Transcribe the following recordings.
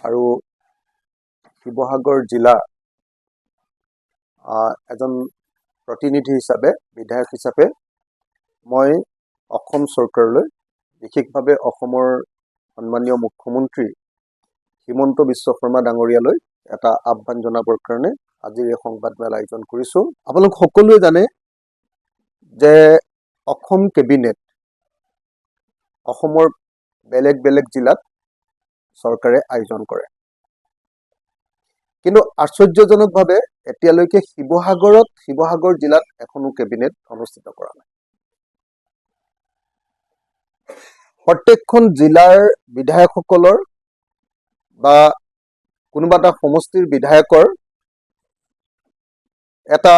আৰু শিৱসাগৰ জিলা এজন প্ৰতিনিধি হিচাপে বিধায়ক হিচাপে মই অসম চৰকাৰলৈ বিশেষভাৱে অসমৰ সন্মানীয় মুখ্যমন্ত্ৰী হিমন্ত বিশ্ব শৰ্মা ডাঙৰীয়ালৈ এটা আহ্বান জনাবৰ কাৰণে আজিৰ এই সংবাদমেল আয়োজন কৰিছোঁ। আপোনালোক সকলোৱে জানে যে অসম কেবিনেট অসমৰ বেলেগ বেলেগ জিলাত চৰকাৰে আয়োজন কৰে, কিন্তু আশ্চৰ্যজনকভাৱে এতিয়ালৈকে শিৱসাগৰ জিলাত এখনো কেবিনেট অনুষ্ঠিত কৰা নাই। প্ৰত্যেকখন জিলাৰ বিধায়কসকলৰ বা কোনোবা এটা সমষ্টিৰ বিধায়কৰ এটা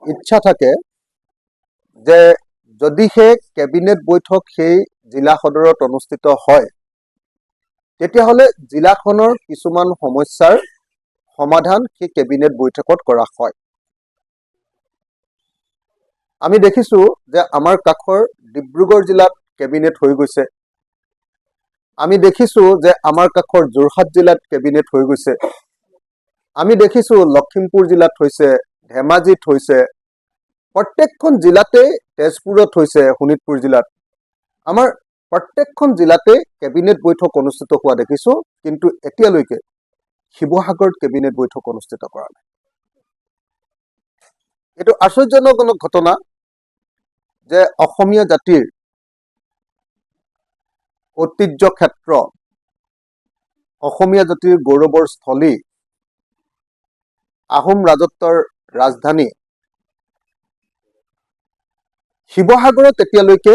ইচ্ছা থাকে যে যদিহে কেবিনেট বৈঠক সেই জিলা সদৰত অনুষ্ঠিত হয় তেতিয়াহ'লে জিলাখনৰ কিছুমান সমস্যাৰ সমাধান সেই কেবিনেট বৈঠকত কৰা হয়। আমি দেখিছো যে আমাৰ কাষৰ ডিব্ৰুগড় জিলাত কেবিনেট হৈ গৈছে, আমি দেখিছো যে আমাৰ কাষৰ যোৰহাট জিলাত কেবিনেট হৈ গৈছে, আমি দেখিছো লখিমপুৰ জিলাত হৈছে, ধেমাজিত হৈছে, প্ৰত্যেকখন জিলাতে, তেজপুৰত হৈছে, শোণিতপুৰ জিলাত, আমাৰ প্ৰত্যেকখন জিলাতে কেবিনেট বৈঠক অনুষ্ঠিত হোৱা দেখিছো, কিন্তু এতিয়ালৈকে শিৱসাগৰত কেবিনেট বৈঠক অনুষ্ঠিত কৰা নাই। এইটো আশ্চৰ্যজনক ঘটনা যে অসমীয়া জাতিৰ ঐতিহ্য ক্ষেত্ৰ, অসমীয়া জাতিৰ গৌৰৱৰ স্থলী, আহোম ৰাজত্বৰ ৰাজধানী শিৱসাগৰত এতিয়ালৈকে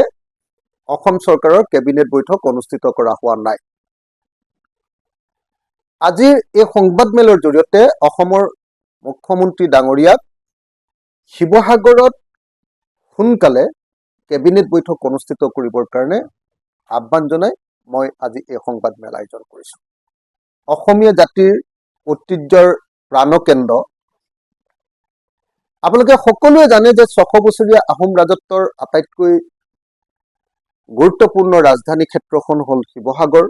অসম চৰকাৰৰ কেবিনেট বৈঠক অনুষ্ঠিত কৰা হোৱা নাই। আজিৰ এই সংবাদমেলৰ জৰিয়তে অসমৰ মুখ্যমন্ত্ৰী ডাঙৰীয়াক শিৱসাগৰত সোনকালে কেবিনেট বৈঠক অনুষ্ঠিত কৰিবৰ কাৰণে আহ্বান জনাই মই আজি এই সংবাদমেল আয়োজন কৰিছোঁ। অসমীয়া জাতিৰ ঐতিহ্যৰ প্ৰাণকেন্দ্ৰ, আপোনালোকে সকলোৱে জানে যে 600 বছৰীয়া আহোম ৰাজত্বৰ আটাইতকৈ গুৰুত্বপূৰ্ণ ৰাজধানী ক্ষেত্ৰখন হ'ল শিৱসাগৰ।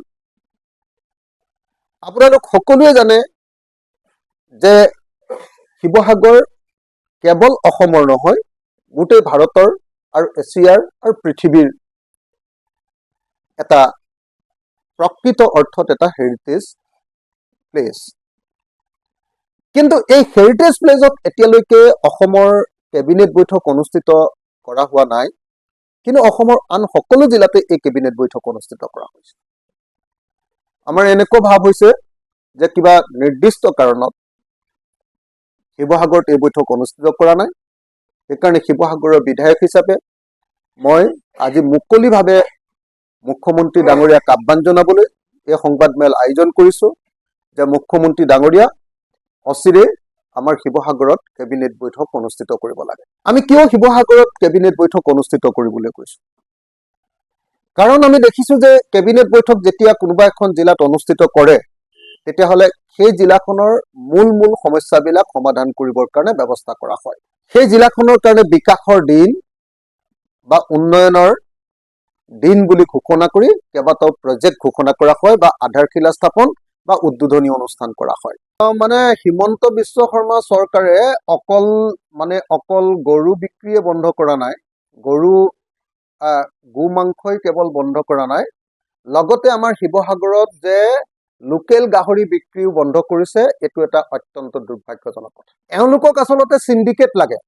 আপোনালোক সকলোৱে জানে যে শিৱসাগৰ কেৱল অসমৰ নহয়, গোটেই ভাৰতৰ আৰু এছিয়াৰ আৰু পৃথিৱীৰ এটা প্ৰকৃত অৰ্থত এটা হেৰিটেজ প্লেচ। কিন্তু এই হেৰিটেজ প্লেচত এতিয়ালৈকে অসমৰ কেবিনেট বৈঠক অনুষ্ঠিত কৰা হোৱা নাই, কিন্তু অসমৰ আন সকলো জিলাতে এই কেবিনেট বৈঠক অনুষ্ঠিত কৰা হৈছে। আমাৰ এনেকুৱা ভাৱ হৈছে যে কিবা নিৰ্দিষ্ট কাৰণত শিৱসাগৰত এই বৈঠক অনুষ্ঠিত কৰা নাই। সেইকাৰণে শিৱসাগৰৰ বিধায়ক হিচাপে মই আজি মুকলিভাৱে মুখ্যমন্ত্ৰী ডাঙৰীয়াক আহ্বান জনাবলৈ এই সংবাদমেল আয়োজন কৰিছোঁ যে মুখ্যমন্ত্ৰী ডাঙৰীয়া, অচিৰে আমাৰ শিৱসাগৰত কেবিনেট বৈঠক অনুষ্ঠিত কৰিব লাগে। আমি কিয় শিৱসাগৰত কেবিনেট বৈঠক অনুষ্ঠিত কৰিবলৈ কৈছোঁ? কাৰণ আমি দেখিছোঁ যে কেবিনেট বৈঠক যেতিয়া কোনোবা এখন জিলাত অনুষ্ঠিত কৰে তেতিয়াহ'লে সেই জিলাখনৰ মূল সমস্যাবিলাক সমাধান কৰিবৰ কাৰণে ব্যৱস্থা কৰা হয়। সেই জিলাখনৰ কাৰণে বিকাশৰ দিন বা উন্নয়নৰ দিন বুলি ঘোষণা কৰি কেইবাটাও প্ৰজেক্ট ঘোষণা কৰা হয় বা আধাৰশিলা স্থাপন বা উদ্বোধনী অনুষ্ঠান কৰা হয়। মানে হিমন্ত বিশ্ব শৰ্মা চৰকাৰে অকল গৰু বিক্ৰীয়ে বন্ধ কৰা নাই, গো মাংসই কেৱল বন্ধ কৰা নাই, লগতে আমাৰ শিৱসাগৰত যে লোকেল গাহৰি বিক্ৰীও বন্ধ কৰিছে। এইটো এটা অত্যন্ত দুৰ্ভাগ্যজনক কথা। এওঁলোকক আচলতে সিন্ডিকেট লাগে।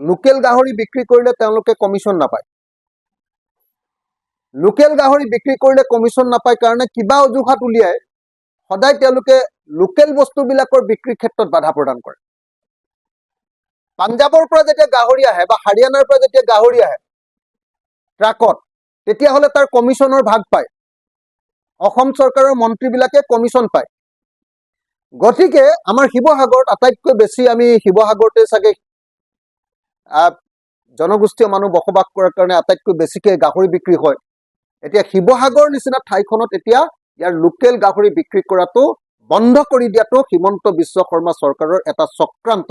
লোকেল গাহৰি বিক্ৰী কৰিলে তেওঁলোকে কমিশ্যন নাপায়। লোকেল গাহৰি বিক্ৰী কৰিলে কমিশ্যন নাপায় কাৰণে কিবা অজুহাত উলিয়াই সদায় তেওঁলোকে লোকেল বস্তুবিলাকৰ বিক্ৰীৰ ক্ষেত্ৰত বাধা প্ৰদান কৰে। পাঞ্জাৱৰ পৰা যেতিয়া গাহৰি আহে বা হাৰিয়ানাৰ পৰা যেতিয়া গাহৰি আহে ট্ৰাকত, তেতিয়াহ'লে তাৰ কমিশ্যনৰ ভাগ পায়। অসম চৰকাৰৰ মন্ত্ৰীবিলাকে কমিশ্যন পায়। গতিকে আমাৰ শিৱসাগৰত আটাইতকৈ বেছি, আমি শিৱসাগৰতে চাগে জনগোষ্ঠীয় মানুহ বসবাস কৰাৰ কাৰণে আটাইতকৈ বেছিকৈ গাহৰি বিক্ৰী হয়। এতিয়া শিৱসাগৰ নিচিনা ঠাইখনত এতিয়া ইয়াৰ লোকেল গাহৰি বিক্ৰী কৰাটো বন্ধ কৰি দিয়াটো হিমন্ত বিশ্ব শৰ্মা চৰকাৰৰ এটা চক্ৰান্ত।